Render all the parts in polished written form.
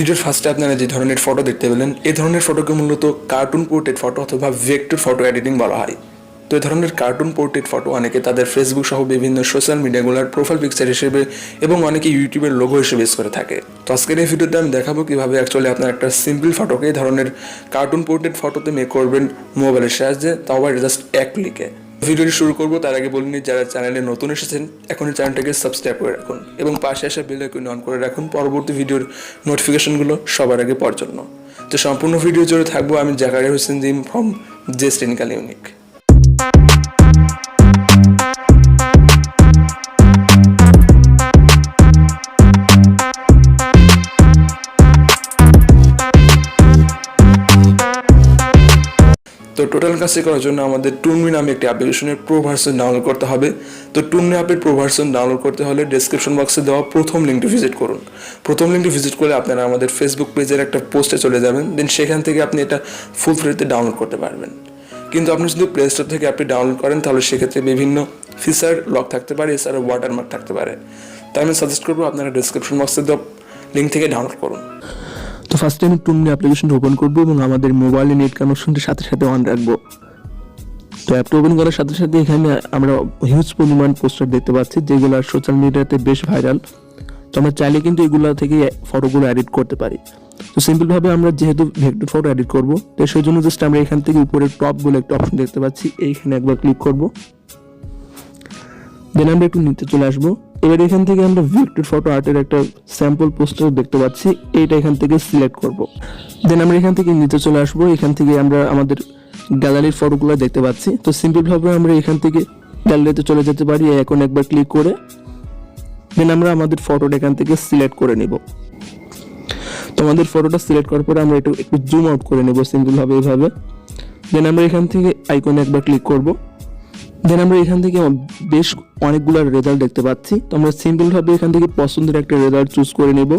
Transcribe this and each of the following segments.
ভিডিওর ফার্স্টে আপনারা যে ধরনের ফটো দেখতে পেলেন এই ধরনের ফটোকে মূলত কার্টুন পোর্ট্রেট ফটো অথবা ভেক্টর ফটো এডিটিং বলা হয়। তো এই ধরনের কার্টুন পোর্ট্রেট ফটো অনেকে তাদের ফেসবুক সহ বিভিন্ন সোশ্যাল মিডিয়াগুলোর প্রোফাইল পিকচার হিসেবে এবং অনেকে ইউটিউবের লোগো হিসেবে ইউজ করে থাকে। তো আজকের এই ভিডিওতে আমি দেখাবো কীভাবে অ্যাকচুয়ালি আপনার একটা সিম্পল ফটোকে এই ধরনের কার্টুন পোর্ট্রেট ফটোতে মেক করবেন মোবাইলের সাহায্যে, তাও আবার জাস্ট এক ক্লিকে। ভিডিওটি শুরু করবো তার আগে বলিনি যারা চ্যানেলে নতুন এসেছেন এখন চ্যানেলটাকে সাবস্ক্রাইব করে রাখুন এবং পাশে আসা বেল আইকন অন করে রাখুন পরবর্তী ভিডিওর নোটিফিকেশনগুলো সবার আগে পাওয়ার জন্য। তো সম্পূর্ণ ভিডিও জুড়ে থাকবো আমি Zakaria Hossain Jim from jest technical unique. তো টোটাল কাজটি করার জন্য আমাদের ToonMe নামে একটি অ্যাপ্লিকেশনের প্রো ভার্সন ডাউনলোড করতে হবে। তো ToonMe অ্যাপের প্রো ভার্সন ডাউনলোড করতে হলে ডেসক্রিপশন বক্সে দেওয়া প্রথম লিঙ্কটি ভিজিট করুন। প্রথম লিঙ্কটি ভিজিট করলে আপনারা আমাদের ফেসবুক পেজের একটা পোস্টে চলে যাবেন, দেন সেখান থেকে আপনি এটা ফুল ফ্রিতে ডাউনলোড করতে পারবেন। কিন্তু আপনি যদি প্লে স্টোর থেকে অ্যাপটি ডাউনলোড করেন তাহলে সেক্ষেত্রে বিভিন্ন ফিচার লক থাকতে পারে, এছাড়া ওয়াটারমার্ক থাকতে পারে। তাই আমি সাজেস্ট করবো আপনারা ডেসক্রিপশন বক্সে দেওয়া লিঙ্ক থেকে ডাউনলোড করুন। তো ফার্স্টে আমি ToonMe অ্যাপ্লিকেশনটা ওপেন করবো এবং আমাদের মোবাইলে নেট কানেকশনটির সাথে সাথে অন রাখবো। তো অ্যাপটা ওপেন করার সাথে সাথে এখানে আমরা হিউজ পরিমাণ পোস্টার দেখতে পাচ্ছি যেগুলো সোশ্যাল মিডিয়াতে বেশ ভাইরাল। তো আমরা চাইলে কিন্তু এগুলো থেকে ফটোগুলো এডিট করতে পারি। তো সিম্পলভাবে আমরা যেহেতু ভেক্টর ফটো এডিট করবো তো সেই জন্য জাস্ট আমরা এখান থেকে উপরে টপ বলে একটা অপশন দেখতে পাচ্ছি, এইখানে একবার ক্লিক করবো। দেন আমরা একটু নিচে চলে আসবো। এবার এখান থেকে আমরা ভেক্টর ফটো আর্টের একটা স্যাম্পল পোস্টার দেখতে পাচ্ছি, এইটা এখান থেকে সিলেক্ট করব। দেন আমরা এখান থেকে নিচে চলে আসবো। এখান থেকে আমরা আমাদের গ্যালারির ফটোগুলো দেখতে পাচ্ছি। তো সিম্পলভাবে আমরা এখান থেকে গ্যালারিতে চলে যেতে পারি এখন একবার ক্লিক করে। দেন আমরা আমাদের ফটোটা এখান থেকে সিলেক্ট করে নিব। তো আমাদের ফটোটা সিলেক্ট করার পরে আমরা একটু জুম আউট করে নেব সিম্পলভাবে এইভাবে। দেন আমরা এখান থেকে আইকনে একবার ক্লিক করব। দেন আমরা এখান থেকে বেশ অনেকগুলো রেজাল্ট দেখতে পাচ্ছি। তো আমরা সিম্পলভাবে এখান থেকে পছন্দের একটা রেজাল্ট চুজ করে নেব।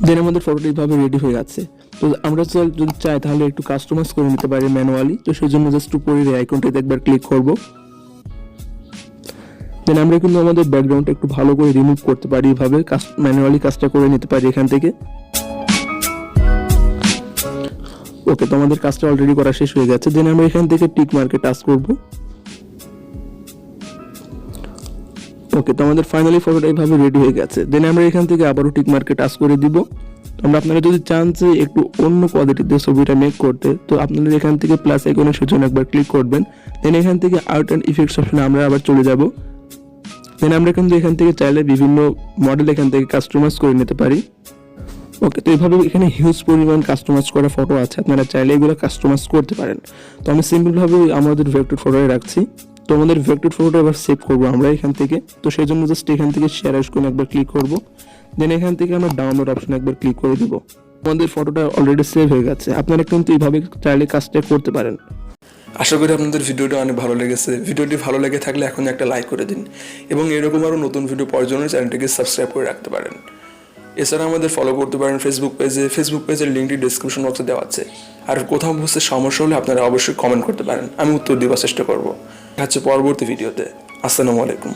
দেন আমাদের ফটোটা এইভাবে রেডি হয়ে যাচ্ছে। তো আমরা যদি চাই তাহলে একটু কাস্টমাইজ করে নিতে পারি ম্যানুয়ালি। তো সেই জন্য জাস্ট উপরের আইকনটাতে একবার ক্লিক করব। দেন আমরা কিন্তু আমাদের ব্যাকগ্রাউন্ডটা একটু ভালো করে রিমুভ করতে পারি, এইভাবে ম্যানুয়ালি কাজটা করে নিতে পারি এখান থেকে। ওকে, তো আমাদের কাজটা অলরেডি করা শেষ হয়ে গেছে। দেন আমরা এখান থেকে টিক মার্কে টাচ করব। ওকে, তো আমাদের ফাইনালি ফটোটা এইভাবে রেডি হয়ে গেছে। দেন আমরা এখান থেকে আবারও টিক মার্কে টাচ করে দিব। আমরা আপনারা যদি চান যে একটু অন্য কোয়ালিটিতে ছবিটা মেক করতে তো আপনারা এখান থেকে প্লাস আইকনের সূচনা একবার ক্লিক করবেন। দেন এখান থেকে আর্ট অ্যান্ড ইফেক্টস অপশনে আমরা আবার চলে যাব। দেন আমরা কিন্তু এখান থেকে চাইলে বিভিন্ন মডেল এখান থেকে কাস্টমাইজ করে নিতে পারি। ওকে, তো এইভাবে এখানে হিউজ পরিমাণ কাস্টমাইজ করা ফটো আছে, আপনারা চাইলে এগুলো কাস্টমাইজ করতে পারেন। তো আমি সিম্পলভাবে আমাদের ভেক্টর ফটোয় রাখছি। তো আমাদের ভেক্টর ফটোটা এবার সেভ করবো আমরা এখান থেকে। তো সেই জন্য জাস্ট এখান থেকে শেয়ার আইকনে একবার ক্লিক করব। দেন এখান থেকে আমরা ডাউনলোড অপশনে একবার ক্লিক করে দিব। আমাদের ফটোটা অলরেডি সেভ হয়ে গেছে। আপনারা কিন্তু এইভাবে চাইলে কাজটা করতে পারেন। আশা করি আপনাদের ভিডিওটা অনেক ভালো লেগেছে। ভিডিওটি ভালো লেগে থাকলে এখন একটা লাইক করে দিন এবং এরকম আরও নতুন ভিডিও পাওয়ার জন্য চ্যানেলটিকে সাবস্ক্রাইব করে রাখতে পারেন। এছাড়া আমাদের ফলো করতে পারেন ফেসবুক পেজের লিঙ্কটি ডিসক্রিপশন বক্সে দেওয়া আছে। আর কোথাও বুঝতে সমস্যা হলে আপনারা অবশ্যই কমেন্ট করতে পারেন, আমি উত্তর দেওয়ার চেষ্টা করবো। দেখা হচ্ছে পরবর্তী ভিডিওতে। আসসালামু আলাইকুম।